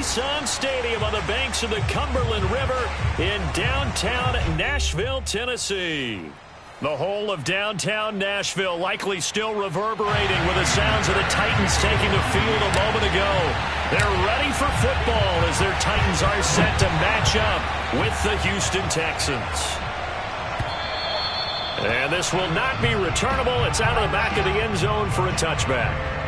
Nissan Stadium on the banks of the Cumberland River in downtown Nashville, Tennessee. The whole of downtown Nashville likely still reverberating with the sounds of the Titans taking the field a moment ago. They're ready for football as their Titans are set to match up with the Houston Texans. And this will not be returnable. It's out of the back of the end zone for a touchback.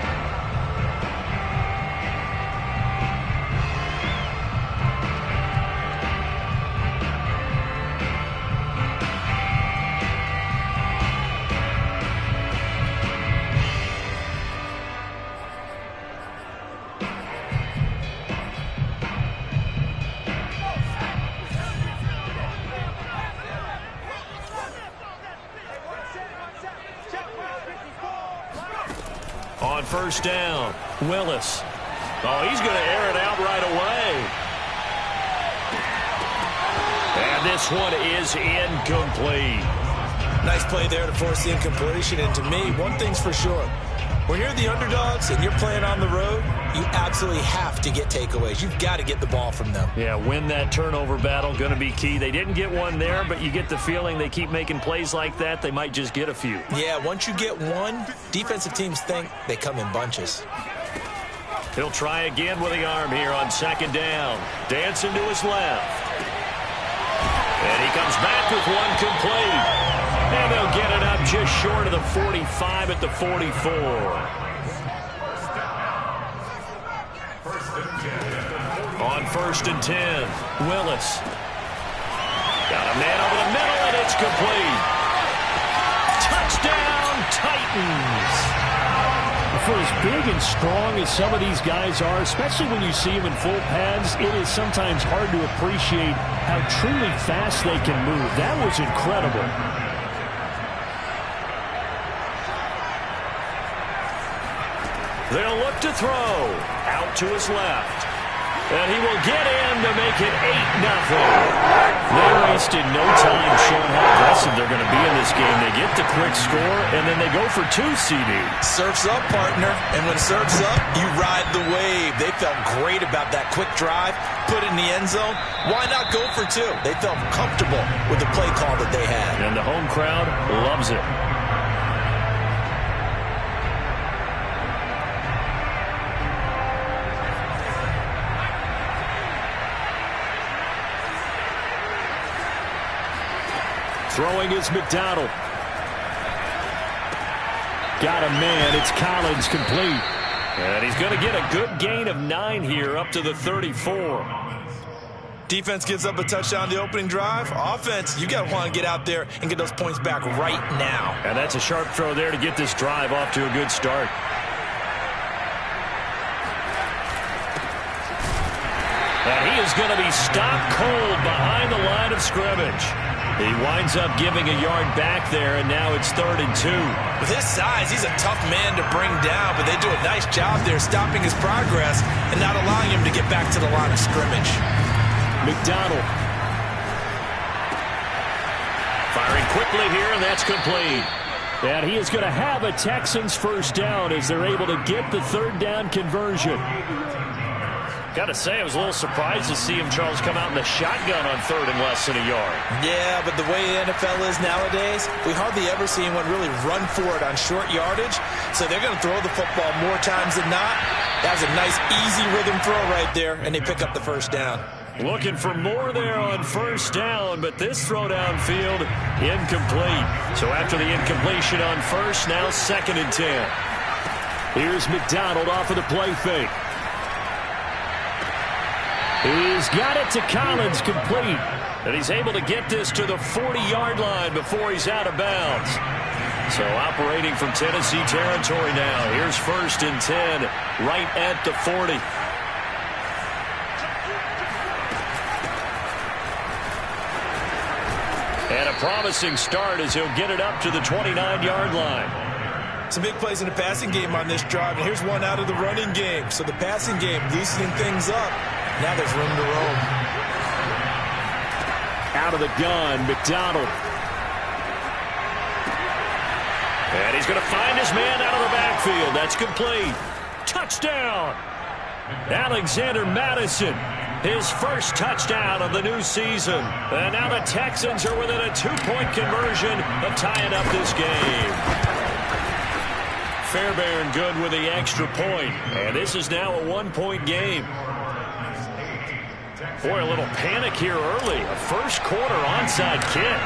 On first down, Willis. Oh, he's going to air it out right away. And this one is incomplete. Nice play there to force the incompletion. And to me, one thing's for sure. When you're the underdogs and you're playing on the road, you absolutely have to get takeaways. You've got to get the ball from them. Yeah, win that turnover battle, going to be key. They didn't get one there, but you get the feeling they keep making plays like that, they might just get a few. Yeah, once you get one, defensive teams think they come in bunches. He'll try again with the arm here on second down. Dancing to his left. And he comes back with one complete. And they'll get it up just short of the 45 at the 44. On first and 10, Willis. Got a man over the middle, and it's complete. Touchdown, Titans. For as big and strong as some of these guys are, especially when you see them in full pads, it is sometimes hard to appreciate how truly fast they can move. That was incredible. They'll look to throw. Out to his left. And he will get in to make it 8-0. They wasted no time showing how aggressive they're going to be in this game. They get the quick score, and then they go for 2, CD. Surf's up, partner. And when surf's up, you ride the wave. They felt great about that quick drive, put it in the end zone. Why not go for 2? They felt comfortable with the play call that they had. And the home crowd loves it. Throwing is McDonald. Got a man. It's Collins, complete. And he's going to get a good gain of 9 here up to the 34. Defense gives up a touchdown the opening drive. Offense, you got to want to get out there and get those points back right now. And that's a sharp throw there to get this drive off to a good start. And he is going to be stopped cold behind the line of scrimmage. He winds up giving a yard back there, and now it's 3rd and 2. With his size, he's a tough man to bring down, but they do a nice job there stopping his progress and not allowing him to get back to the line of scrimmage. McDonald. Firing quickly here, and that's complete. And he is going to have a Texans first down as they're able to get the 3rd down conversion. Got to say, I was a little surprised to see him, Charles, come out in the shotgun on 3rd and less than a yard. Yeah, but the way the NFL is nowadays, we hardly ever see anyone really run for it on short yardage. So they're going to throw the football more times than not. That was a nice, easy rhythm throw right there, and they pick up the first down. Looking for more there on first down, but this throw downfield, incomplete. So after the incompletion on first, now 2nd and 10. Here's McDonald off of the play fake. He's got it to Collins, complete. And he's able to get this to the 40-yard line before he's out of bounds. So operating from Tennessee territory now. Here's 1st and 10 right at the 40. And a promising start as he'll get it up to the 29-yard line. Some big plays in the passing game on this drive, and here's one out of the running game. So the passing game loosening things up. Now there's room to roam. Out of the gun, McDonald. And he's going to find his man out of the backfield. That's complete. Touchdown. Alexander Madison, his first touchdown of the new season. And now the Texans are within a 2-point conversion of tying up this game. Fairbairn good with the extra point. And this is now a 1-point game. Boy, a little panic here early. A first quarter onside kick.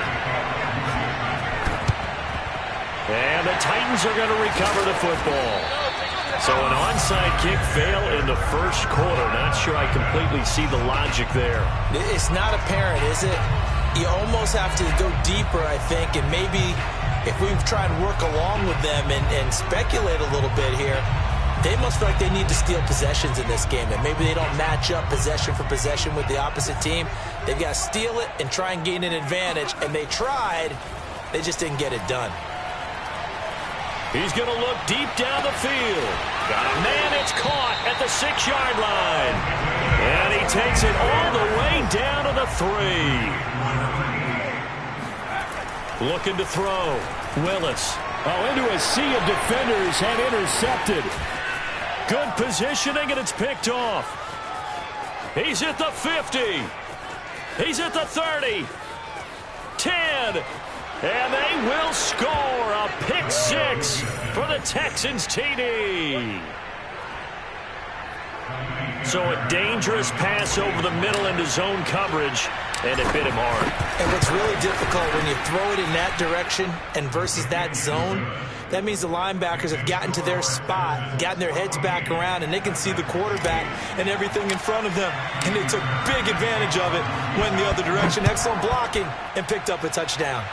And the Titans are going to recover the football. So an onside kick fail in the first quarter. Not sure I completely see the logic there. It's not apparent, is it? You almost have to go deeper, I think, and maybe if we try and work along with them and speculate a little bit here, they must feel like they need to steal possessions in this game, and maybe they don't match up possession for possession with the opposite team. They've got to steal it and try and gain an advantage, and they tried. They just didn't get it done. He's going to look deep down the field. Got a man, it's caught at the 6-yard line. And he takes it all the way down to the 3. Looking to throw. Willis. Oh, into a sea of defenders and intercepted. Good positioning, and it's picked off. He's at the 50. He's at the 30. 10. And they will score a pick 6 for the Texans TD. So a dangerous pass over the middle into zone coverage, and it hit him hard. And what's really difficult when you throw it in that direction and versus that zone, that means the linebackers have gotten to their spot, gotten their heads back around, and they can see the quarterback and everything in front of them. And they took big advantage of it, went in the other direction. Excellent blocking, and picked up a touchdown.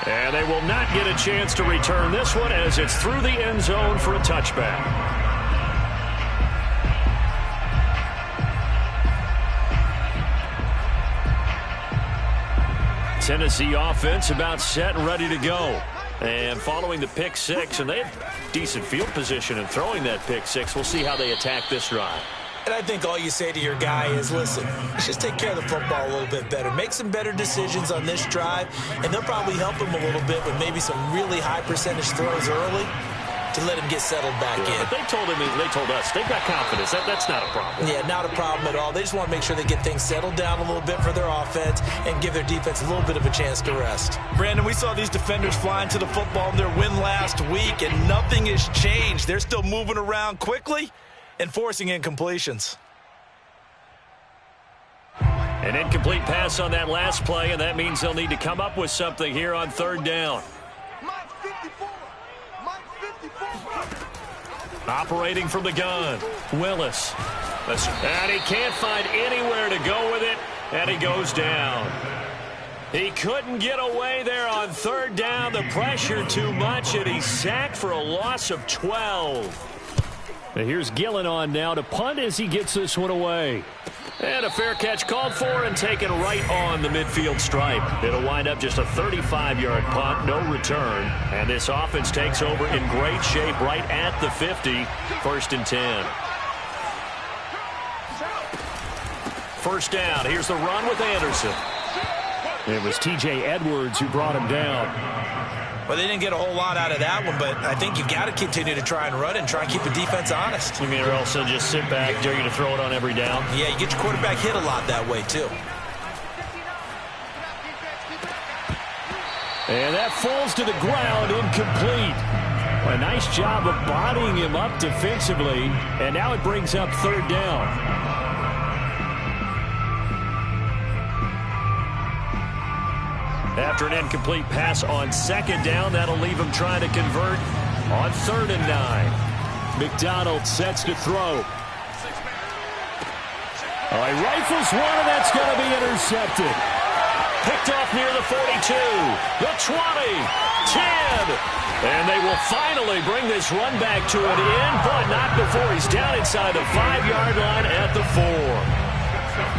And they will not get a chance to return this one as it's through the end zone for a touchback. Tennessee offense about set and ready to go. And following the pick 6, and they had decent field position in throwing that pick 6. We'll see how they attack this drive. And I think all you say to your guy is, listen, let's just take care of the football a little bit better. Make some better decisions on this drive, and they'll probably help him a little bit with maybe some really high percentage throws early to let him get settled back in. But they told us they've got confidence. That's not a problem. Yeah, not a problem at all. They just want to make sure they get things settled down a little bit for their offense and give their defense a little bit of a chance to rest. Brandon, we saw these defenders flying to the football in their win last week, and nothing has changed. They're still moving around quickly and forcing incompletions. An incomplete pass on that last play, and that means they'll need to come up with something here on 3rd down. Operating from the gun, Willis. And he can't find anywhere to go with it, and he goes down. He couldn't get away there on 3rd down. The pressure too much, and he's sacked for a loss of 12. And here's Gillen on now to punt as he gets this one away. And a fair catch called for and taken right on the midfield stripe. It'll wind up just a 35-yard punt, no return. And this offense takes over in great shape right at the 50, 1st and 10. First down, here's the run with Anderson. It was T.J. Edwards who brought him down. Well, they didn't get a whole lot out of that one, but I think you've got to continue to try and run and try and keep the defense honest. You mean, or else they'll just sit back, dare you to throw it on every down? Yeah, you get your quarterback hit a lot that way, too. And that falls to the ground, incomplete. A nice job of bodying him up defensively, and now it brings up 3rd down. After an incomplete pass on 2nd down, that'll leave him trying to convert on 3rd and 9. McDonald sets to throw. Oh, he rifles one, and that's going to be intercepted. Picked off near the 42, the 20, 10. And they will finally bring this run back to an end, but not before he's down inside the 5-yard line at the 4.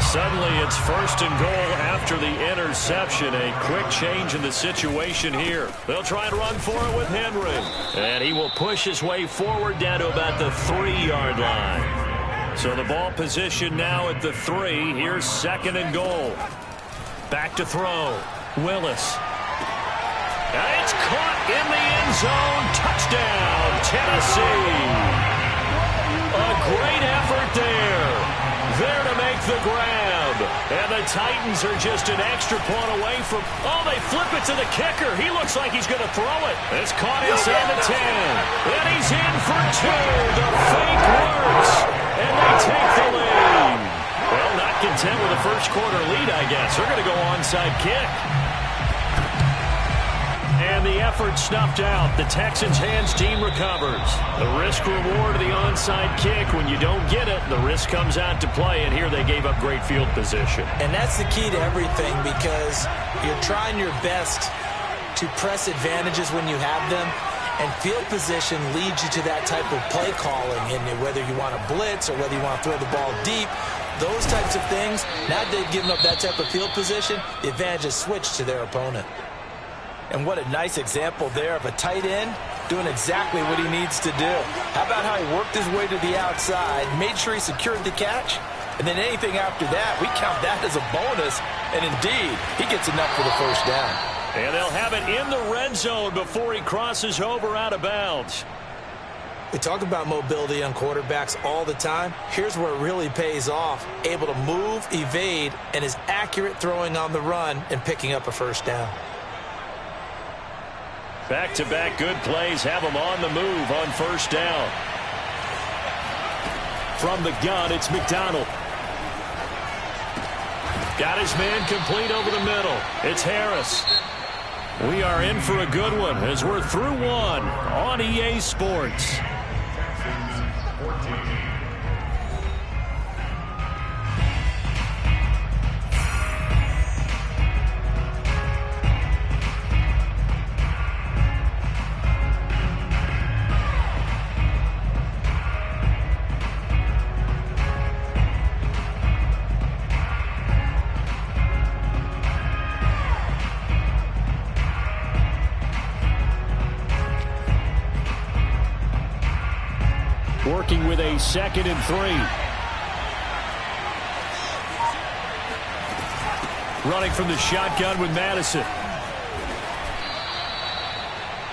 Suddenly it's 1st and goal after the interception. A quick change in the situation here. They'll try and run for it with Henry. And he will push his way forward down to about the 3-yard line. So the ball position now at the 3. Here's 2nd and goal. Back to throw. Willis. And it's caught in the end zone. Touchdown, Tennessee. great effort there. There to make the grab. And the Titans are just an extra point away from... Oh, they flip it to the kicker. He looks like he's going to throw it. It's caught inside the 10. And he's in for 2. The fake works. And they take the lead. Well, not content with a first quarter lead, I guess. They're going to go onside kick. And the effort snuffed out. The Texans' hands team recovers. The risk-reward of the onside kick. When you don't get it, the risk comes out to play, and here they gave up great field position. And that's the key to everything, because you're trying your best to press advantages when you have them, and field position leads you to that type of play calling. And whether you want to blitz or whether you want to throw the ball deep, those types of things, now that they've given up that type of field position, the advantage is switched to their opponent. And what a nice example there of a tight end doing exactly what he needs to do. How about how he worked his way to the outside, made sure he secured the catch, and then anything after that, we count that as a bonus. And indeed, he gets enough for the first down. And they'll have it in the red zone before he crosses over out of bounds. We talk about mobility on quarterbacks all the time. Here's where it really pays off. Able to move, evade, and is accurate throwing on the run and picking up a first down. Back-to-back good plays have him on the move on first down. From the gun, it's McDonald. Got his man complete over the middle. It's Harris. We are in for a good one as we're through one on EA Sports. Working with a 2nd and 3. Running from the shotgun with Madison.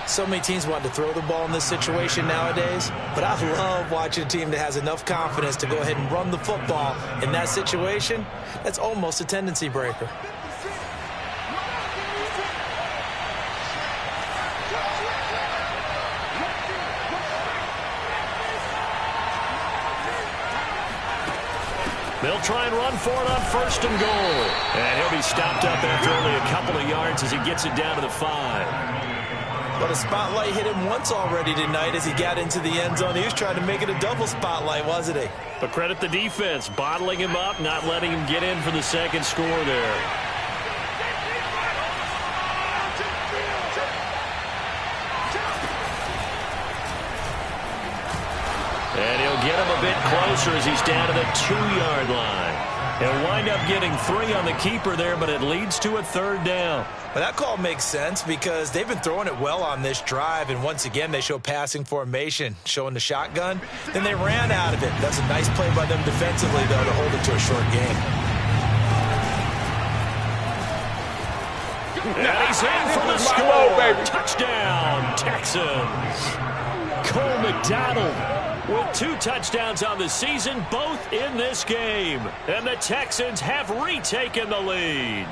So many teams want to throw the ball in this situation nowadays, but I love watching a team that has enough confidence to go ahead and run the football in that situation. That's almost a tendency breaker. They'll try and run for it on 1st and goal. And he'll be stopped up after only a couple of yards as he gets it down to the 5. But a spotlight hit him once already tonight as he got into the end zone. He was trying to make it a double spotlight, wasn't he? But credit the defense, bottling him up, not letting him get in for the second score there. And he'll get him a bit closer as he's down to the 2-yard line. He'll wind up getting 3 on the keeper there, but it leads to a 3rd down. But that call makes sense because they've been throwing it well on this drive, and once again they show passing formation, showing the shotgun. Then they ran out of it. That's a nice play by them defensively, though, to hold it to a short game. And he's in for the score. Touchdown, Texans. Cole McDonald with 2 touchdowns on the season, both in this game. And the Texans have retaken the lead.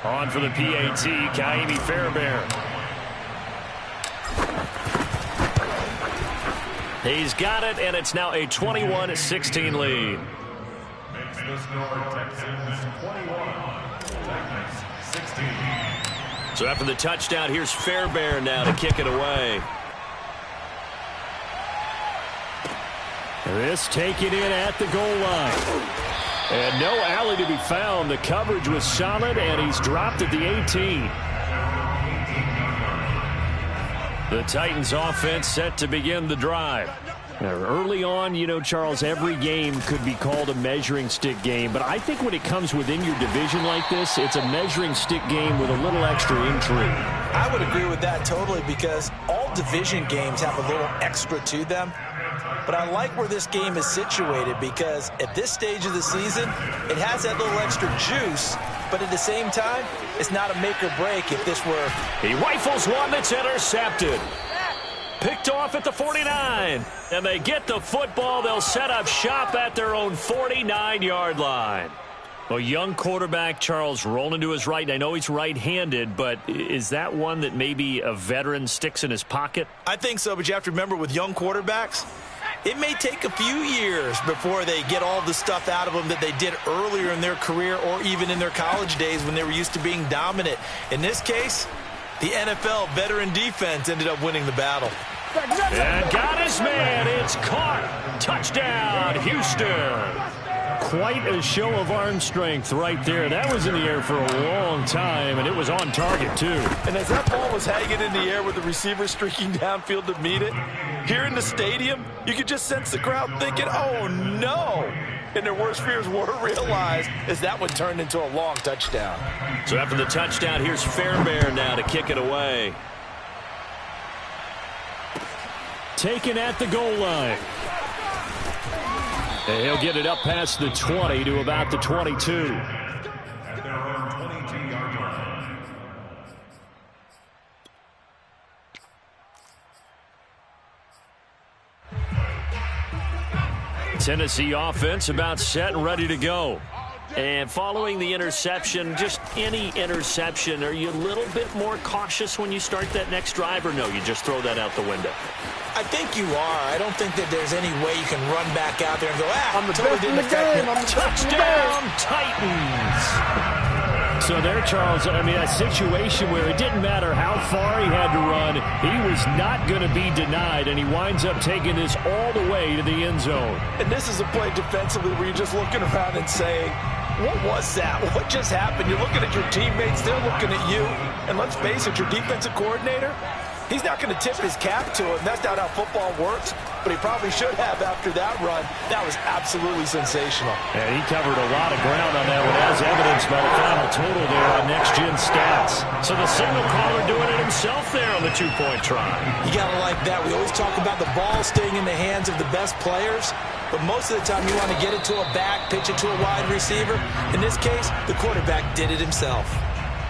On for the PAT, Kaimi Fairbairn. He's got it, and it's now a 21-16 lead. Makes the score Texans 21, Texans 16. So after the touchdown, here's Fairbairn now to kick it away. This taken in at the goal line. And no alley to be found. The coverage was solid, and he's dropped at the 18. The Titans offense set to begin the drive. Now, early on, you know, Charles, every game could be called a measuring stick game. But I think when it comes within your division like this, it's a measuring stick game with a little extra intrigue. I would agree with that totally because all division games have a little extra to them. But I like where this game is situated because at this stage of the season, it has that little extra juice but at the same time, it's not a make or break if this were. He rifles one that's intercepted. Picked off at the 49. And they get the football. They'll set up shop at their own 49-yard line. Well, young quarterback Charles rolling to his right. I know he's right-handed, but is that one that maybe a veteran sticks in his pocket? I think so, but you have to remember with young quarterbacks, it may take a few years before they get all the stuff out of them that they did earlier in their career or even in their college days when they were used to being dominant. In this case, the NFL veteran defense ended up winning the battle. And got his man. It's caught. Touchdown, Houston. Quite a show of arm strength right there. That was in the air for a long time, and it was on target, too. And as that ball was hanging in the air with the receiver streaking downfield to meet it, here in the stadium, you could just sense the crowd thinking, oh, no. And their worst fears were realized as that one turned into a long touchdown. So after the touchdown, here's Fairbairn now to kick it away. Taken at the goal line. And he'll get it up past the 20 to about the 22. At their own 22-yard line. Tennessee offense about set and ready to go. And following the interception, just any interception, are you a little bit more cautious when you start that next drive, or no, you just throw that out the window? I think you are. I don't think that there's any way you can run back out there and go, I'm the totally best in didn't the affect game. me. I'm the best in the Touchdown, game. Titans! So there, Charles, I mean, a situation where it didn't matter how far he had to run, he was not going to be denied, and he winds up taking this all the way to the end zone. And this is a play defensively where you're just looking around and saying, what was that? What just happened? You're looking at your teammates. They're looking at you. And let's face it, your defensive coordinator, he's not going to tip his cap to it. And that's not how football works. But he probably should have after that run. That was absolutely sensational. And he covered a lot of ground on that one, as evidenced by the final total there on Next Gen Stats. So the signal caller doing it himself there on the two-point try. You got to like that. We always talk about the ball staying in the hands of the best players. But most of the time you want to get it to a back, pitch it to a wide receiver. In this case, the quarterback did it himself.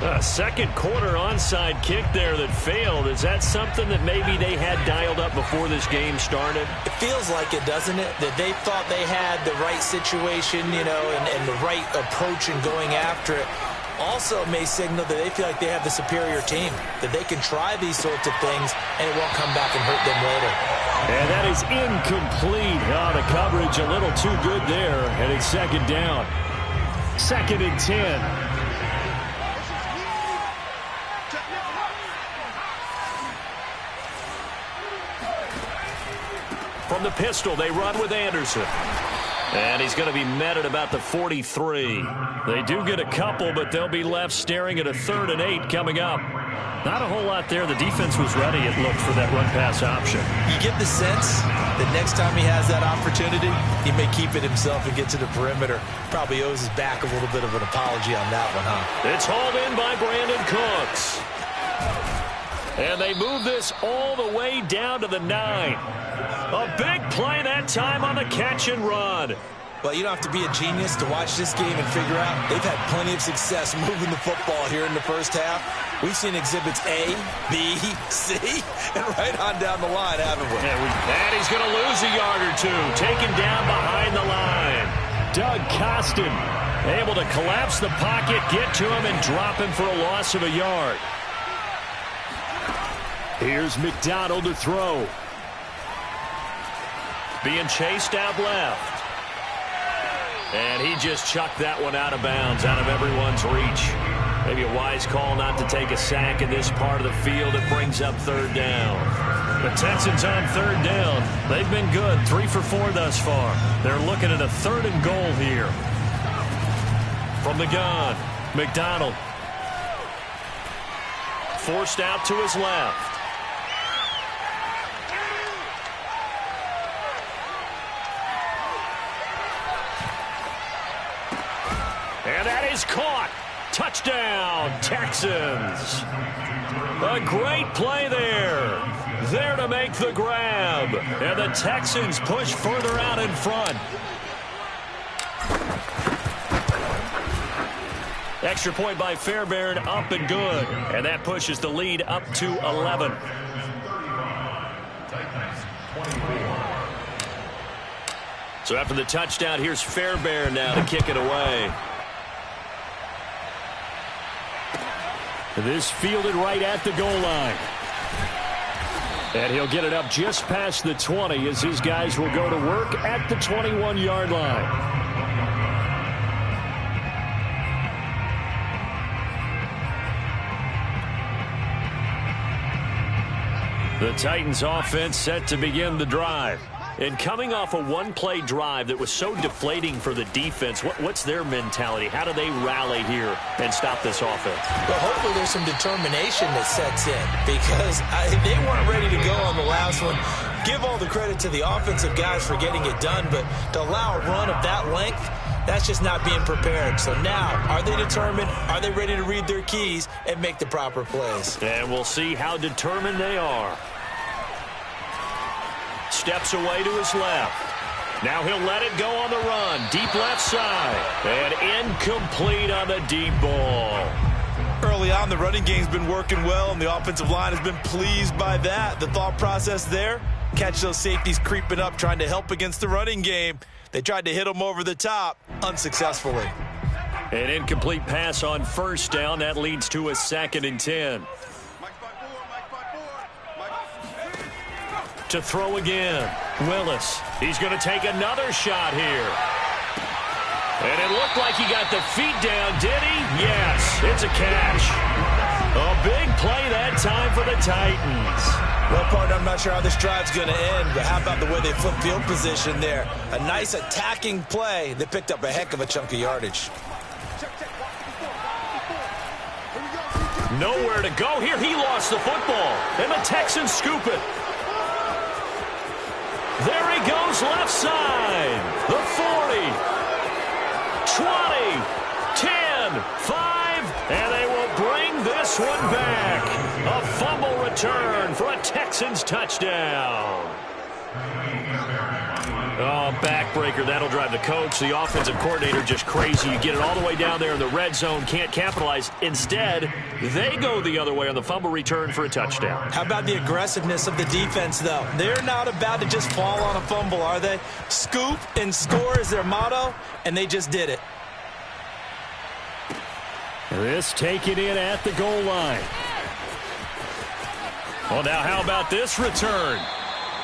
A second quarter onside kick there that failed. Is that something that maybe they had dialed up before this game started? It feels like it, doesn't it? That they thought they had the right situation, you know, and the right approach in going after it. Also may signal that they feel like they have the superior team, that they can try these sorts of things and it won't come back and hurt them later. And that is incomplete. Oh, the coverage a little too good there, and it's second down. 2nd and 10. From the pistol, they run with Anderson. And he's going to be met at about the 43. They do get a couple, but they'll be left staring at a 3rd and 8 coming up. Not a whole lot there. The defense was ready, it looked, for that run-pass option. You get the sense that next time he has that opportunity, he may keep it himself and get to the perimeter. Probably owes his back a little bit of an apology on that one, huh? It's hauled in by Brandon Cooks. And they move this all the way down to the 9. A big play that time on the catch and run. Well, you don't have to be a genius to watch this game and figure out they've had plenty of success moving the football here in the first half. We've seen exhibits A, B, C, and right on down the line, haven't we? And he's going to lose a yard or two. Taken down behind the line. Doug Costin able to collapse the pocket, get to him, and drop him for a loss of a yard. Here's McDonald to throw. Being chased out left. And he just chucked that one out of bounds, out of everyone's reach. Maybe a wise call not to take a sack in this part of the field. It brings up 3rd down. The Texans on 3rd down. They've been good, 3 for 4 thus far. They're looking at a 3rd and goal here. From the gun, McDonald. Forced out to his left. And that is caught. Touchdown, Texans. A great play there. There to make the grab. And the Texans push further out in front. Extra point by Fairbairn, up and good. And that pushes the lead up to 11. So after the touchdown, here's Fairbairn now to kick it away. This fielded right at the goal line. And he'll get it up just past the 20 as his guys will go to work at the 21-yard line. The Titans offense set to begin the drive. And coming off a one-play drive that was so deflating for the defense, what's their mentality? How do they rally here and stop this offense? Well, hopefully there's some determination that sets in because they weren't ready to go on the last one. Give all the credit to the offensive guys for getting it done, but to allow a run of that length, that's just not being prepared. So now, are they determined? Are they ready to read their keys and make the proper plays? And we'll see how determined they are. Steps away to his left. Now he'll let it go on the run. Deep left side. And incomplete on the deep ball. Early on, the running game's been working well, and the offensive line has been pleased by that. The thought process there, catch those safeties creeping up, trying to help against the running game. They tried to hit them over the top, unsuccessfully. An incomplete pass on first down. That leads to a 2nd and 10. To throw again. Willis. He's going to take another shot here. And it looked like he got the feet down, did he? Yes, it's a catch. A big play that time for the Titans. Well, partner, I'm not sure how this drive's going to end, but how about the way they flip field position there? A nice attacking play that picked up a heck of a chunk of yardage. Nowhere to go here. He lost the football. And the Texans scoop it. There he goes left side. The 40, 20, 10, 5, and they will bring this one back. A fumble return for a Texans touchdown. Oh, backbreaker. That'll drive the coach. The offensive coordinator just crazy. You get it all the way down there in the red zone, can't capitalize. Instead, they go the other way on the fumble return for a touchdown. How about the aggressiveness of the defense, though? They're not about to just fall on a fumble, are they? Scoop and score is their motto, and they just did it. This taken in at the goal line. Well, now how about this return?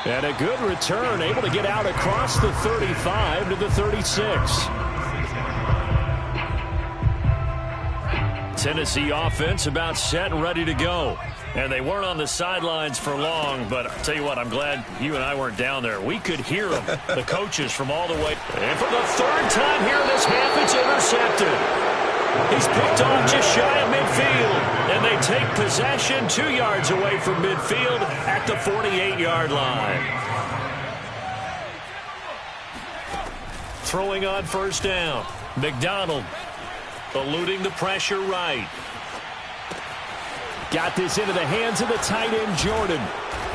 And a good return, able to get out across the 35 to the 36. Tennessee offense about set and ready to go. And they weren't on the sidelines for long, but I'll tell you what, I'm glad you and I weren't down there. We could hear them, the coaches from all the way. And for the 3rd time here in this half, it's intercepted. He's picked off just shy of midfield. And they take possession 2 yards away from midfield at the 48-yard line. Throwing on first down. McDonald eluding the pressure right. Got this into the hands of the tight end, Jordan.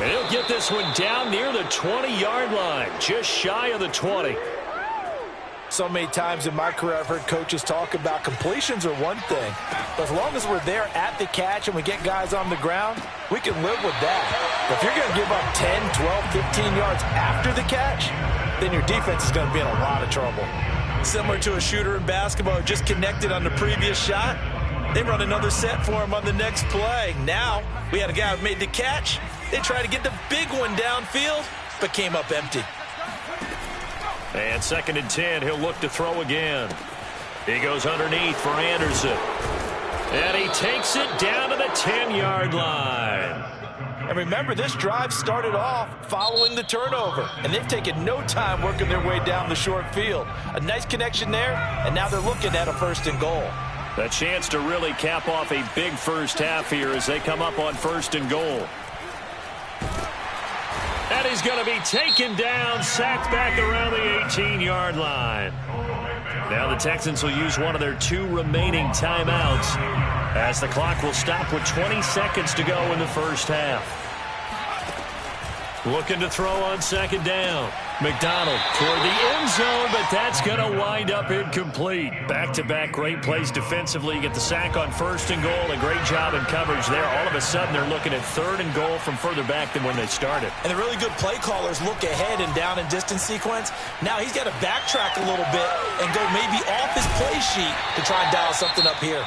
And he'll get this one down near the 20-yard line, just shy of the 20. So many times in my career I've heard coaches talk about completions are one thing, but as long as we're there at the catch and we get guys on the ground, we can live with that. But if you're going to give up 10, 12, 15 yards after the catch, then your defense is going to be in a lot of trouble. Similar to a shooter in basketball who just connected on the previous shot, they run another set for him on the next play. Now, we had a guy who made the catch. They tried to get the big one downfield, but came up empty. And 2nd and 10, he'll look to throw again. He goes underneath for Anderson. And he takes it down to the 10-yard line. And remember, this drive started off following the turnover, and they've taken no time working their way down the short field. A nice connection there, and now they're looking at a 1st and goal. A chance to really cap off a big first half here as they come up on 1st and goal. And he's going to be taken down, sacked back around the 18-yard line. Now the Texans will use one of their 2 remaining timeouts as the clock will stop with 20 seconds to go in the first half. Looking to throw on 2nd down. McDonald toward the end zone, but that's going to wind up incomplete. Back-to-back great plays defensively. You get the sack on 1st and goal. A great job in coverage there. All of a sudden, they're looking at 3rd and goal from further back than when they started. And the really good play callers look ahead and down and distance sequence. Now he's got to backtrack a little bit and go maybe off his play sheet to try and dial something up here.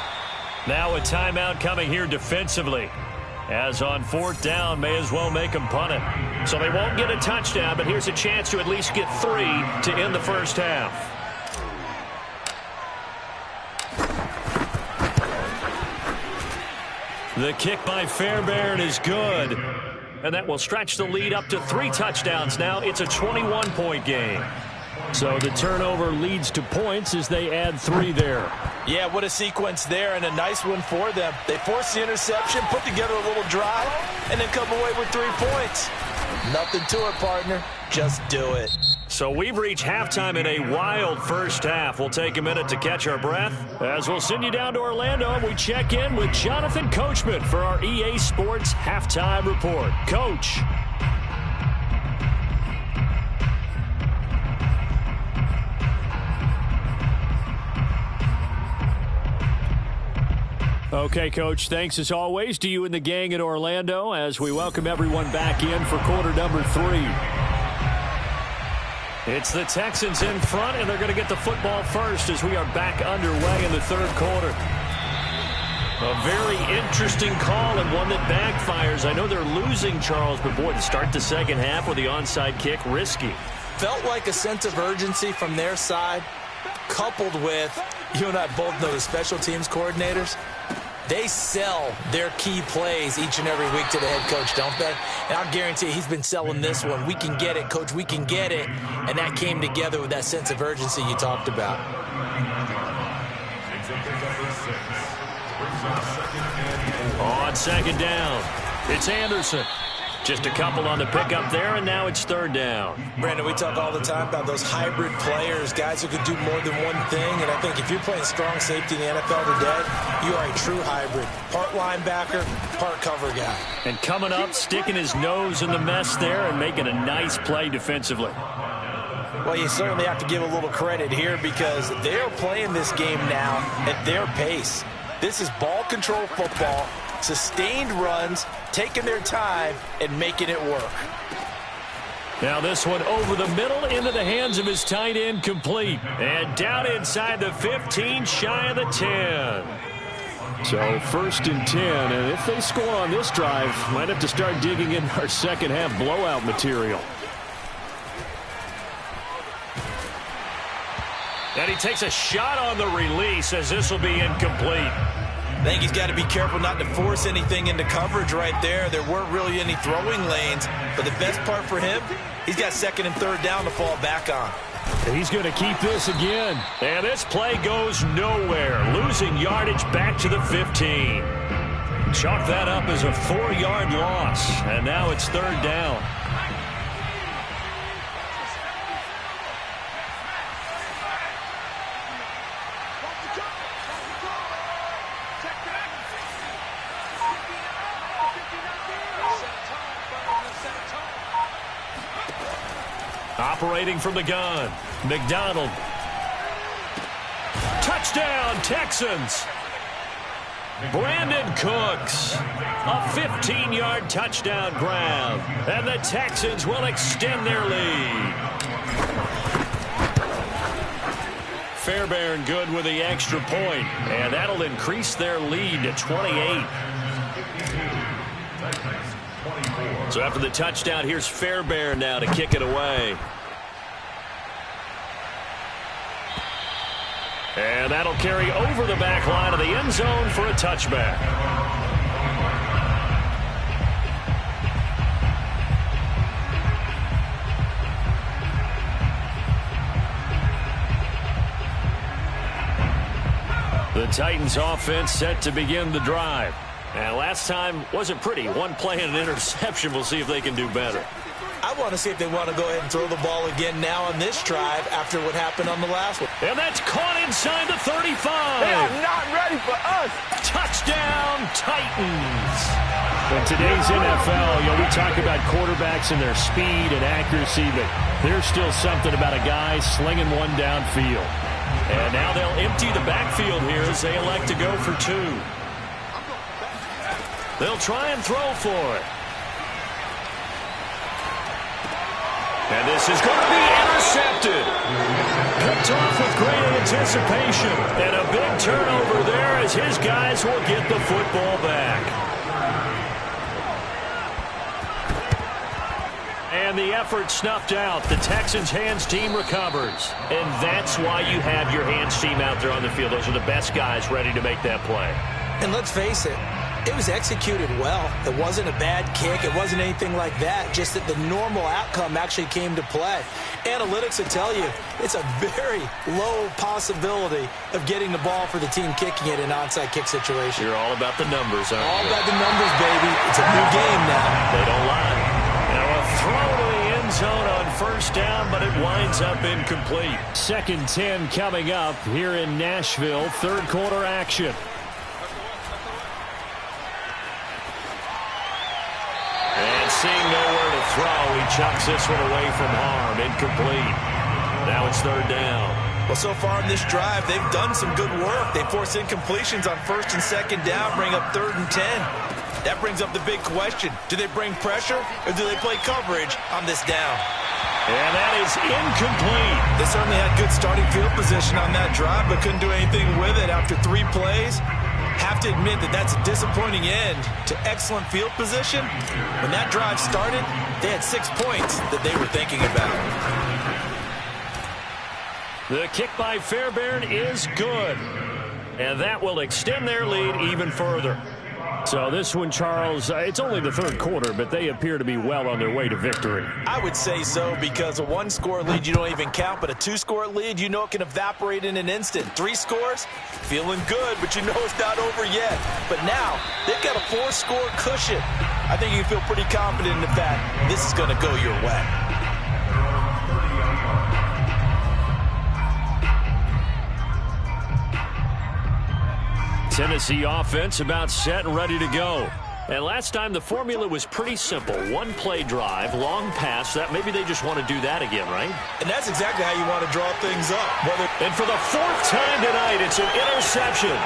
Now a timeout coming here defensively. As on 4th down, may as well make them punt it. So they won't get a touchdown, but here's a chance to at least get 3 to end the first half. The kick by Fairbairn is good. And that will stretch the lead up to 3 touchdowns now. It's a 21-point game. So the turnover leads to points as they add 3 there. Yeah, what a sequence there, and a nice one for them. They forced the interception, put together a little drive, and then come away with 3 points. Nothing to it, partner. Just do it. So we've reached halftime in a wild first half. We'll take a minute to catch our breath as we'll send you down to Orlando and we check in with Jonathan Coachman for our EA Sports Halftime Report. Coach. Okay, Coach, thanks as always to you and the gang in Orlando as we welcome everyone back in for quarter number 3. It's the Texans in front, and they're going to get the football first as we are back underway in the 3rd quarter. A very interesting call and one that backfires. I know they're losing, Charles, but boy, to start the second half with the onside kick, risky. Felt like a sense of urgency from their side, coupled with, you and I both know the special teams coordinators, they sell their key plays each and every week to the head coach, don't they? And I guarantee you he's been selling this one. We can get it, Coach. We can get it. And that came together with that sense of urgency you talked about. On 2nd down, it's Anderson. Just a couple on the pickup there, and now it's 3rd down. Brandon, we talk all the time about those hybrid players, guys who can do more than one thing. And I think if you're playing strong safety in the NFL today, you are a true hybrid. Part linebacker, part cover guy. And coming up, sticking his nose in the mess there and making a nice play defensively. Well, you certainly have to give a little credit here because they're playing this game now at their pace. This is ball control football, sustained runs, taking their time and making it work. Now this one over the middle into the hands of his tight end, complete. And down inside the 15, shy of the 10. So 1st and 10, and if they score on this drive, might have to start digging in our second half blowout material. And he takes a shot on the release as this will be incomplete. I think he's got to be careful not to force anything into coverage right there. There weren't really any throwing lanes, but the best part for him, he's got 2nd and 3rd down to fall back on. And he's going to keep this again. And this play goes nowhere. Losing yardage back to the 15. Chalk that up as a 4-yard loss. And now it's 3rd down. Operating from the gun, McDonald. Touchdown, Texans. Brandon Cooks. A 15-yard touchdown grab. And the Texans will extend their lead. Fairbairn good with the extra point. And that'll increase their lead to 28. So after the touchdown, here's Fairbairn now to kick it away. And that'll carry over the back line of the end zone for a touchback. The Titans offense set to begin the drive. And last time wasn't pretty. One play and an interception. We'll see if they can do better. I want to see if they want to go ahead and throw the ball again now on this drive after what happened on the last one. And that's caught inside the 35. They are not ready for us. Touchdown, Titans. In today's NFL, we talk about quarterbacks and their speed and accuracy, but there's still something about a guy slinging one downfield. And now they'll empty the backfield here as they elect to go for 2. They'll try and throw for it. And this is going to be intercepted. Picked off with great anticipation. And a big turnover there as his guys will get the football back. And the effort snuffed out. The Texans' hands team recovers. And that's why you have your hands team out there on the field. Those are the best guys ready to make that play. And let's face it, it was executed well. It wasn't a bad kick. It wasn't anything like that. Just that the normal outcome actually came to play. Analytics will tell you it's a very low possibility of getting the ball for the team kicking it in an onside kick situation. You're all about the numbers, aren't you? All about the numbers, baby. It's a new game now. They don't lie. Now a throw to the end zone on first down, but it winds up incomplete. 2nd 10 coming up here in Nashville. 3rd quarter action. And seeing nowhere to throw, he chucks this one away from harm. Incomplete. Now it's 3rd down. Well, so far in this drive, they've done some good work. They force incompletions on 1st and 2nd down, bring up 3rd and 10. That brings up the big question. Do they bring pressure or do they play coverage on this down? And that is incomplete. They certainly had good starting field position on that drive, but couldn't do anything with it after 3 plays. Have to admit that that's a disappointing end to excellent field position. When that drive started, they had 6 points that they were thinking about. The kick by Fairbairn is good. And that will extend their lead even further. So this one, Charles, it's only the 3rd quarter, but they appear to be well on their way to victory. I would say so, because a 1-score lead you don't even count, but a 2-score lead you know it can evaporate in an instant. 3 scores, feeling good, but you know it's not over yet. But now they've got a 4-score cushion. I think you can feel pretty confident in the fact this is going to go your way. Tennessee offense about set and ready to go. And last time the formula was pretty simple. 1-play drive, long pass. That maybe they just want to do that again, right? And that's exactly how you want to draw things up. And for the 4th time tonight, it's an interception.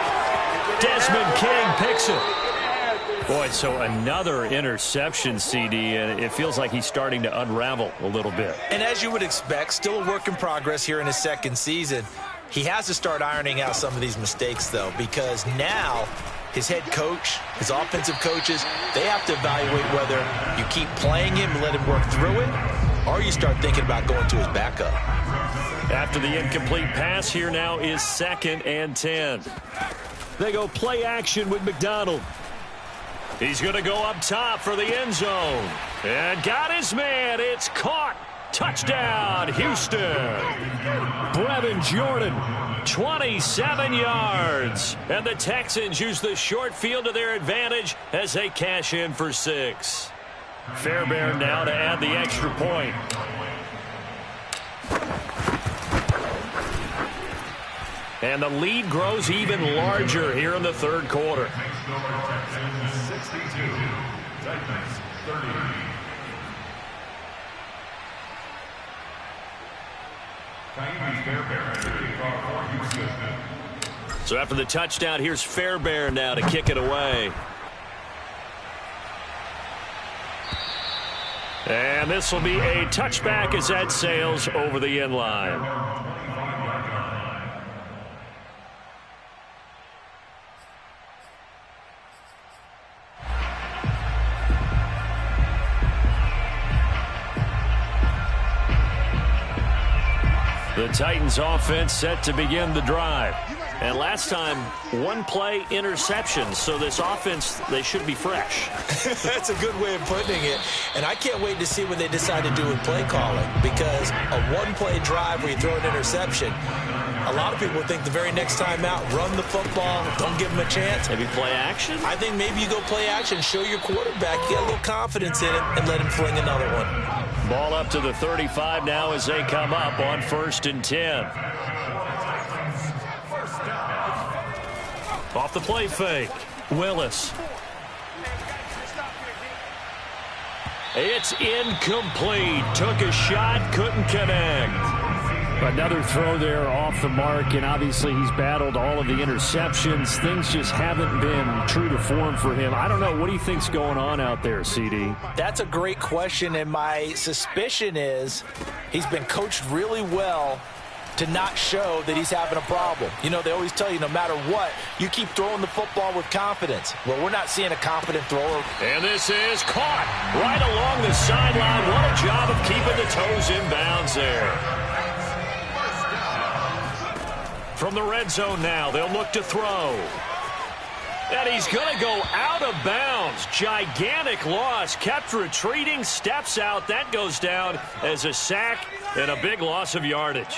Desmond King picks it. Boy, so another interception, CD, and it feels like he's starting to unravel a little bit. And as you would expect, still a work in progress here in his 2nd season. He has to start ironing out some of these mistakes, though, because now his head coach, his offensive coaches, they have to evaluate whether you keep playing him and let him work through it, or you start thinking about going to his backup. After the incomplete pass, here now is 2nd and 10. They go play action with McDonald. He's going to go up top for the end zone. And got his man. It's caught. Touchdown, Houston. Brevin Jordan. 27 yards. And the Texans use the short field to their advantage as they cash in for 6. Fairbairn now to add the extra point. And the lead grows even larger here in the 3rd quarter. 62, Titans 30. So after the touchdown, here's Fairbairn now to kick it away. And this will be a touchback as that sails over the end line. The Titans offense set to begin the drive. And last time, 1-play interception. So this offense, they should be fresh. That's a good way of putting it. And I can't wait to see what they decide to do with play calling. Because a 1-play drive where you throw an interception, a lot of people think the very next time out, run the football, don't give them a chance. Maybe play action? I think maybe you go play action, show your quarterback, you get a little confidence in it, and let him fling another one. Ball up to the 35 now as they come up on 1st and 10. Off the play fake. Willis. It's incomplete. Took a shot, couldn't connect. Another throw there off the mark, and obviously he's battled all of the interceptions. Things just haven't been true to form for him. I don't know. What do you think's going on out there, CD? That's a great question, and my suspicion is he's been coached really well to not show that he's having a problem. You know, they always tell you no matter what, you keep throwing the football with confidence. Well, we're not seeing a confident thrower. And this is caught right along the sideline. What a job of keeping the toes in bounds there. From the red zone now, they'll look to throw. And he's going to go out of bounds. Gigantic loss. Kept retreating, steps out. That goes down as a sack and a big loss of yardage.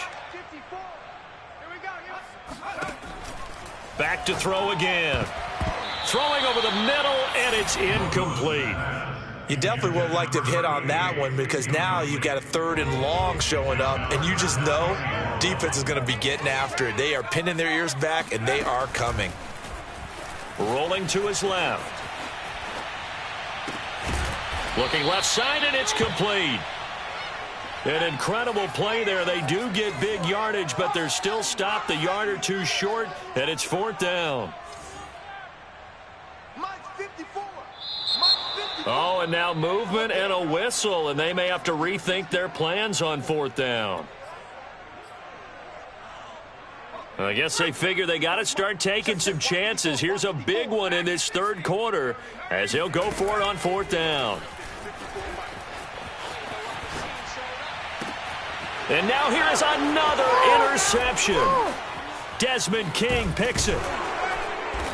Back to throw again. Throwing over the middle, and it's incomplete. You definitely would have liked to have hit on that one because now you've got a 3rd and long showing up, and you just know defense is going to be getting after it. They are pinning their ears back, and they are coming. Rolling to his left. Looking left side, and it's complete. An incredible play there. They do get big yardage, but they're still stopped a yard or two short, and it's 4th down. Oh, and now movement and a whistle, and they may have to rethink their plans on 4th down. I guess they figure they got to start taking some chances. Here's a big one in this 3rd quarter as they'll go for it on 4th down. And now here is another interception. Desmond King picks it.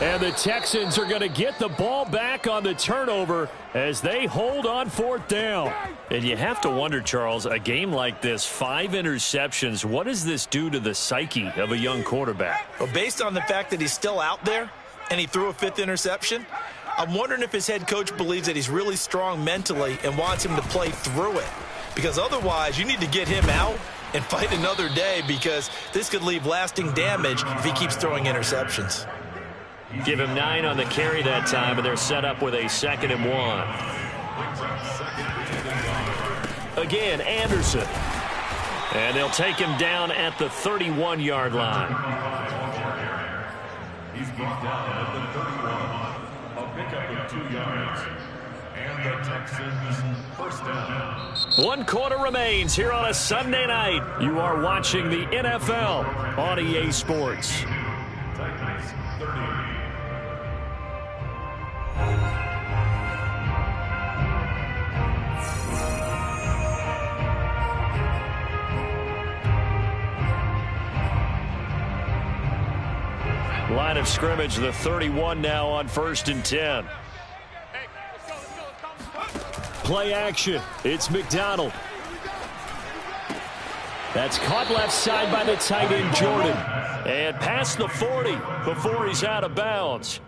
And the Texans are going to get the ball back on the turnover as they hold on 4th down. And you have to wonder, Charles, a game like this, 5 interceptions, what does this do to the psyche of a young quarterback? Well, based on the fact that he's still out there and he threw a 5th interception, I'm wondering if his head coach believes that he's really strong mentally and wants him to play through it. Because otherwise, you need to get him out and fight another day because this could leave lasting damage if he keeps throwing interceptions. Give him 9 on the carry that time, and they're set up with a 2nd and 1. Again, Anderson. And they'll take him down at the 31-yard line. He's brought down at the 31. A pickup of 2 yards. And the Texans first down. 1 quarter remains here on a Sunday night. You are watching the NFL on EA Sports. Titans 30. Line of scrimmage, the 31 now on 1st and 10. Play action. It's McDonald. That's caught left side by the tight end, Jordan. And past the 40 before he's out of bounds.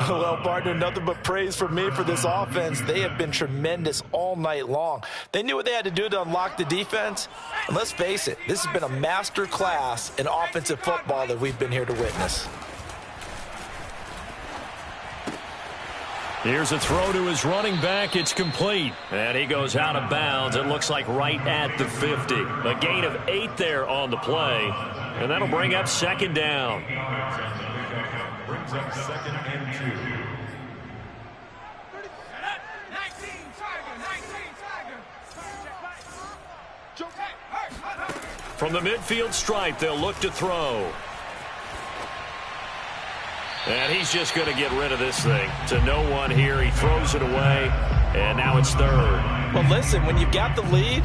Well, partner, nothing but praise from me for this offense. They have been tremendous all night long. They knew what they had to do to unlock the defense. And let's face it, this has been a master class in offensive football that we've been here to witness. Here's a throw to his running back. It's complete. And he goes out of bounds. It looks like right at the 50. A gain of 8 there on the play. And that'll bring up 2nd down. Brings up 2nd and 2. From the midfield stripe, they'll look to throw. And he's just going to get rid of this thing. To no one here. He throws it away. And now it's 3rd. Well, listen, when you've got the lead,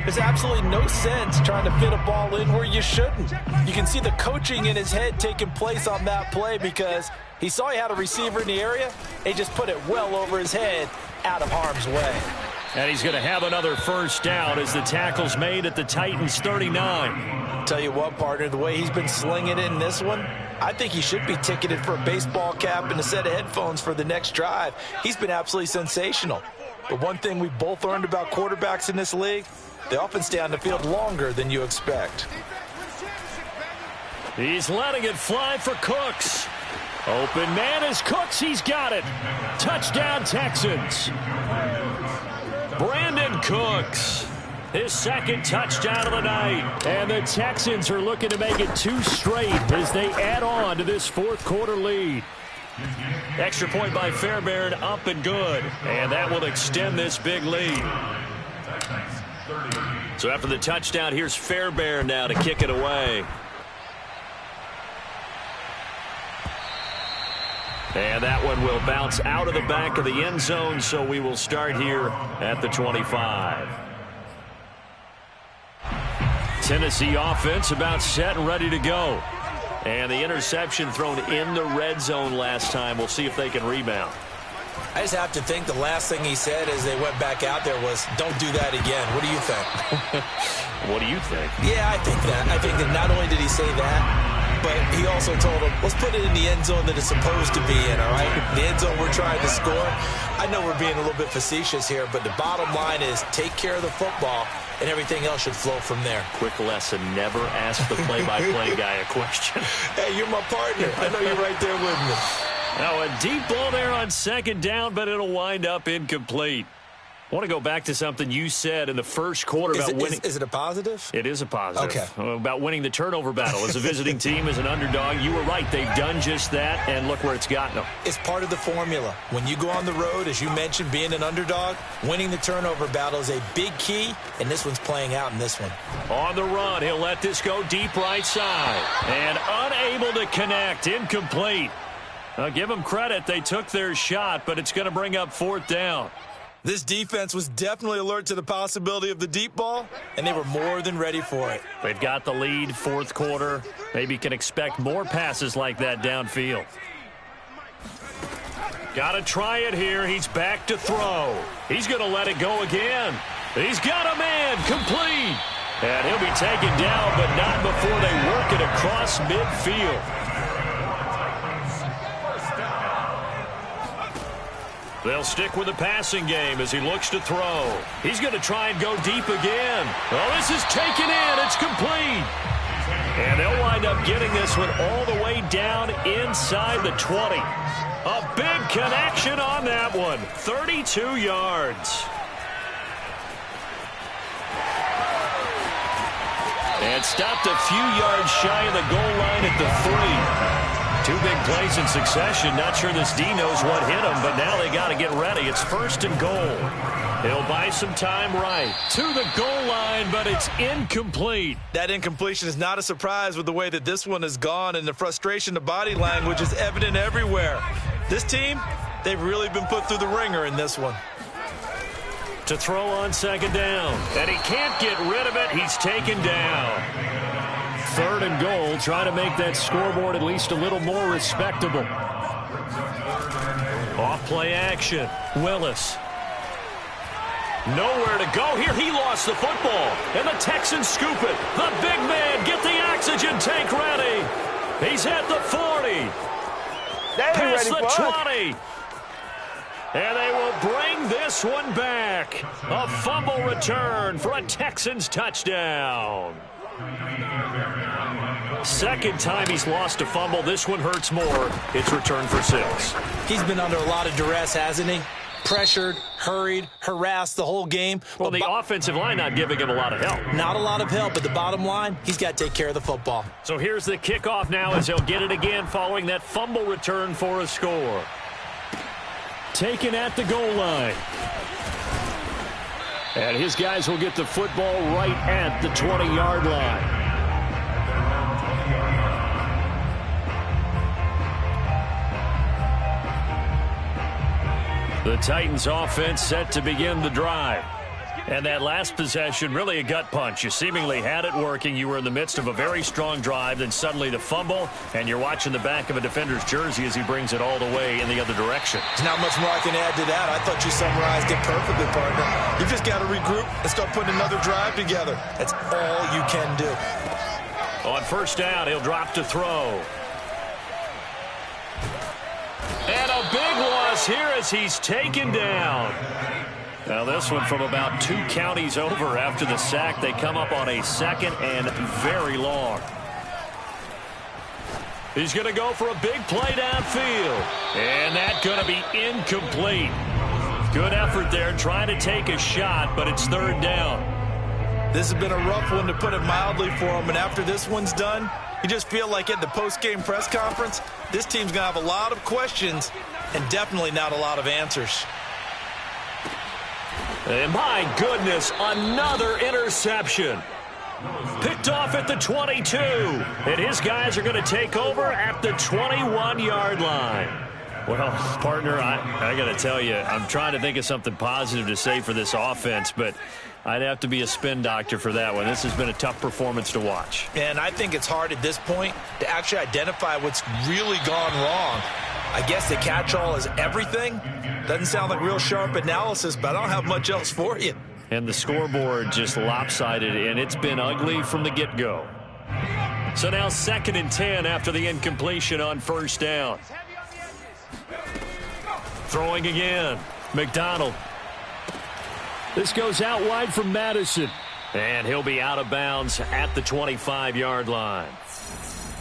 there's absolutely no sense trying to fit a ball in where you shouldn't. You can see the coaching in his head taking place on that play because he saw he had a receiver in the area. He just put it well over his head out of harm's way. And he's going to have another 1st down as the tackle's made at the Titans 39. Tell you what, partner, the way he's been slinging it in this one, I think he should be ticketed for a baseball cap and a set of headphones for the next drive. He's been absolutely sensational. But one thing we both learned about quarterbacks in this league, they often stay on the field longer than you expect. He's letting it fly for Cooks. Open man is Cooks. He's got it. Touchdown, Texans. Brandon Cooks, his second touchdown of the night. And the Texans are looking to make it 2 straight as they add on to this fourth quarter lead. Extra point by Fairbairn, up and good. And that will extend this big lead. So after the touchdown, here's Fairbairn now to kick it away. And that one will bounce out of the back of the end zone, so we will start here at the 25. Tennessee offense about set and ready to go. And the interception thrown in the red zone last time. We'll see if they can rebound. I just have to think the last thing he said as they went back out there was, don't do that again. What do you think? What do you think? Yeah, I think that. I think that not only did he say that, but he also told him, let's put it in the end zone that it's supposed to be in, all right? The end zone we're trying to score. I know we're being a little bit facetious here, but the bottom line is take care of the football, and everything else should flow from there. Quick lesson, never ask the play-by-play guy a question. Hey, you're my partner. I know you're right there with me. Now a deep ball there on second down, but it'll wind up incomplete. I want to go back to something you said in the first quarter about winning. Is it a positive? It is a positive. Okay. About winning the turnover battle. As a visiting team, as an underdog, you were right. They've done just that, and look where it's gotten them. It's part of the formula. When you go on the road, as you mentioned, being an underdog, winning the turnover battle is a big key, and this one's playing out in this one. On the run, he'll let this go deep right side. And unable to connect, incomplete. I'll give them credit. They took their shot, but it's going to bring up fourth down. This defense was definitely alert to the possibility of the deep ball, and they were more than ready for it. They've got the lead, fourth quarter. Maybe can expect more passes like that downfield. Got to try it here. He's back to throw. He's going to let it go again. He's got a man, complete. And he'll be taken down, but not before they work it across midfield. They'll stick with the passing game as he looks to throw. He's going to try and go deep again. Oh, this is taken in. It's complete. And they'll wind up getting this one all the way down inside the 20. A big connection on that one. 32 yards. And stopped a few yards shy of the goal line at the 3. 2 big plays in succession. Not sure this D knows what hit him, but now they got to get ready. It's first and goal. He'll buy some time right to the goal line, but it's incomplete. That incompletion is not a surprise with the way that this one has gone, and the frustration, the body language is evident everywhere. This team, they've really been put through the ringer in this one. To throw on second down, and he can't get rid of it. He's taken down. Third and goal, trying to make that scoreboard at least a little more respectable. Off play action. Willis. Nowhere to go here. He lost the football, and the Texans scoop it. The big man, get the oxygen tank ready. He's at the 40. Past the 20. And they will bring this one back. A fumble return for a Texans touchdown. Second time he's lost a fumble. This one hurts more. It's returned for 6. He's been under a lot of duress, hasn't he? Pressured, hurried, harassed the whole game. Well, the offensive line not giving him a lot of help. Not a lot of help, but the bottom line, he's got to take care of the football. So here's the kickoff now as he'll get it again following that fumble return for a score. Taken at the goal line. And his guys will get the football right at the 20-yard line. The Titans offense set to begin the drive. And that last possession, really a gut punch. You seemingly had it working. You were in the midst of a very strong drive. Then suddenly the fumble, and you're watching the back of a defender's jersey as he brings it all the way in the other direction. There's not much more I can add to that. I thought you summarized it perfectly, partner. You've just got to regroup and start putting another drive together. That's all you can do. On first down, he'll drop to throw. And a big loss here as he's taken down. Now this one from about 2 counties over after the sack. They come up on a second and very long. He's going to go for a big play downfield. And that's going to be incomplete. Good effort there, trying to take a shot, but it's third down. This has been a rough one, to put it mildly, for him. And after this one's done, you just feel like at the post-game press conference, this team's going to have a lot of questions and definitely not a lot of answers. And my goodness, another interception. Picked off at the 22. And his guys are going to take over at the 21-yard line. Well, partner, I got to tell you, I'm trying to think of something positive to say for this offense, but I'd have to be a spin doctor for that one. This has been a tough performance to watch. And I think it's hard at this point to actually identify what's really gone wrong. I guess the catch-all is everything. Doesn't sound like real sharp analysis, but I don't have much else for you. And the scoreboard just lopsided, and it's been ugly from the get-go. So now 2nd and 10 after the incompletion on first down. Throwing again. McDonald. This goes out wide from Madison. And he'll be out of bounds at the 25-yard line.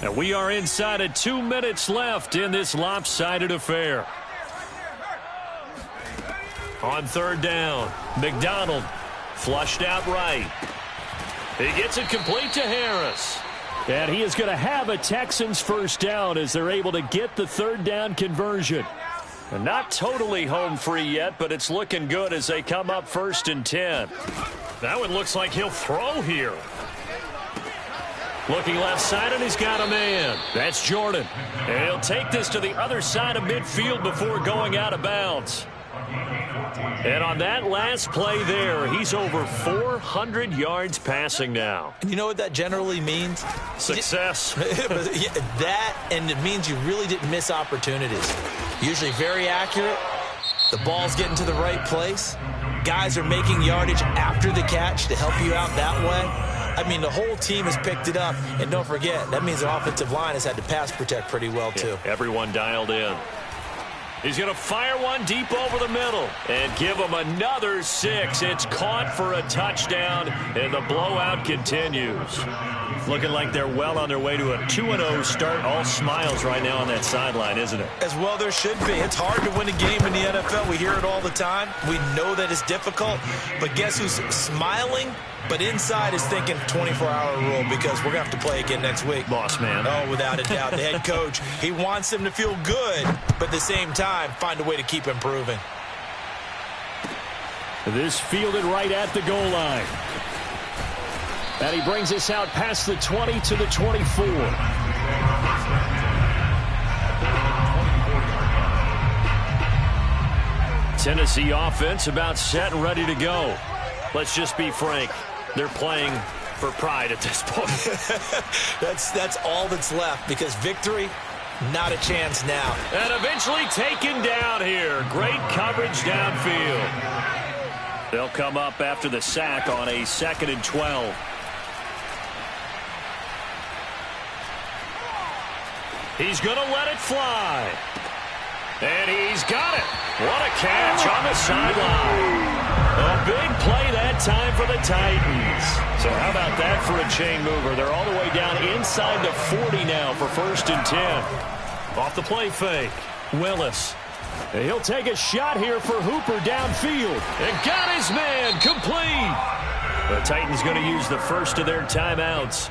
And we are inside of 2 minutes left in this lopsided affair. On third down, McDonald flushed out right. He gets it complete to Harris. And he is going to have a Texans first down as they're able to get the third down conversion. And not totally home free yet, but it's looking good as they come up 1st and 10. That one looks like he'll throw here. Looking left side, and he's got a man. That's Jordan. And he'll take this to the other side of midfield before going out of bounds. And on that last play there, he's over 400 yards passing now. You know what that generally means? Success. That, and it means you really didn't miss opportunities. Usually very accurate. The ball's getting to the right place. Guys are making yardage after the catch to help you out that way. I mean, the whole team has picked it up. And don't forget, that means the offensive line has had to pass protect pretty well, too. Yeah, everyone dialed in. He's going to fire one deep over the middle and give him another 6. It's caught for a touchdown, and the blowout continues. Looking like they're well on their way to a 2-0 start. All smiles right now on that sideline, isn't it? As well there should be. It's hard to win a game in the NFL. We hear it all the time. We know that it's difficult. But guess who's smiling? But inside is thinking 24-hour rule, because we're going to have to play again next week. Boss man. Oh, without a doubt. The head coach, he wants them to feel good, but at the same time, find a way to keep improving. This fielded right at the goal line. And he brings us out past the 20 to the 24. Tennessee offense about set and ready to go. Let's just be frank. They're playing for pride at this point. That's all that's left, because victory, not a chance now. And eventually taken down here. Great coverage downfield. They'll come up after the sack on a 2nd and 12. He's going to let it fly. And he's got it. What a catch on the sideline. A big play that time for the Titans. So how about that for a chain mover? They're all the way down inside the 40 now for 1st and 10. Off the play fake. Willis. And he'll take a shot here for Hooper downfield. And got his man complete. The Titans going to use the first of their timeouts,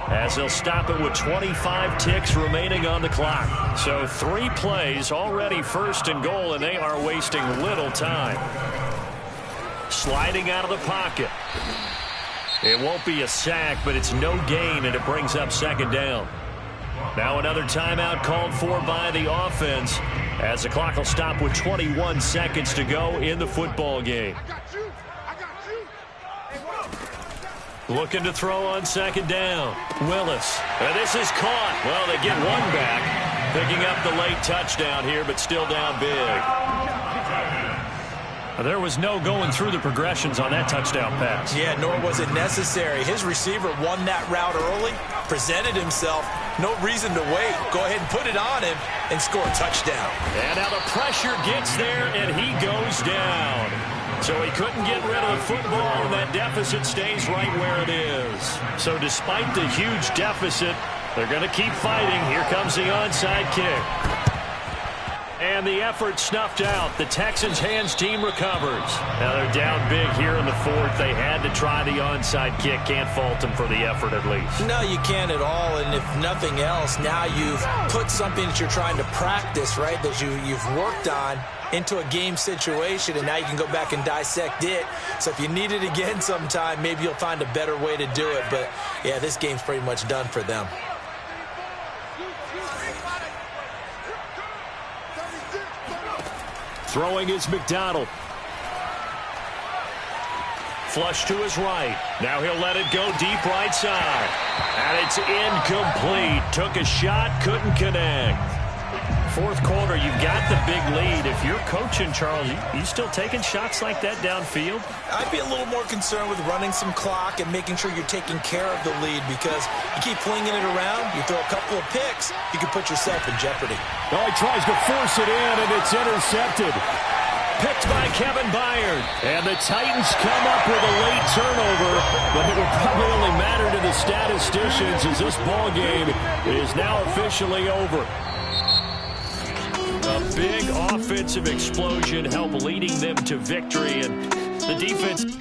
as they'll stop it with 25 ticks remaining on the clock. So 3 plays already 1st and goal, and they are wasting little time. Sliding out of the pocket. It won't be a sack, but it's no gain, and it brings up 2nd down. Now another timeout called for by the offense, as the clock will stop with 21 seconds to go in the football game. Looking to throw on 2nd down. Willis. And this is caught. Well, they get one back. Picking up the late touchdown here, but still down big. There was no going through the progressions on that touchdown pass. Yeah, nor was it necessary. His receiver won that route early, presented himself. No reason to wait. Go ahead and put it on him and score a touchdown. And now the pressure gets there, and he goes down. So he couldn't get rid of the football, and that deficit stays right where it is. So despite the huge deficit, they're going to keep fighting. Here comes the onside kick. And And the effort snuffed out. The Texans' hands team recovers. Now they're down big here in the fourth. They had to try the onside kick. Can't fault them for the effort at least. No, you can't at all. And if nothing else, now you've put something that you're trying to practice, right, that you've worked on into a game situation, and now you can go back and dissect it. So if you need it again sometime, maybe you'll find a better way to do it. But, yeah, this game's pretty much done for them. Throwing is McDonald. Flush to his right. Now he'll let it go deep right side. And it's incomplete. Took a shot, couldn't connect. Fourth quarter, you've got the big lead. If you're coaching, Charles, you still taking shots like that downfield? I'd be a little more concerned with running some clock and making sure you're taking care of the lead, because you keep flinging it around, you throw a couple of picks, you can put yourself in jeopardy. Oh, he tries to force it in, and it's intercepted. Picked by Kevin Byard. And the Titans come up with a late turnover, but it will probably only matter to the statisticians as this ball game is now officially over. A big offensive explosion helped leading them to victory, and the defense...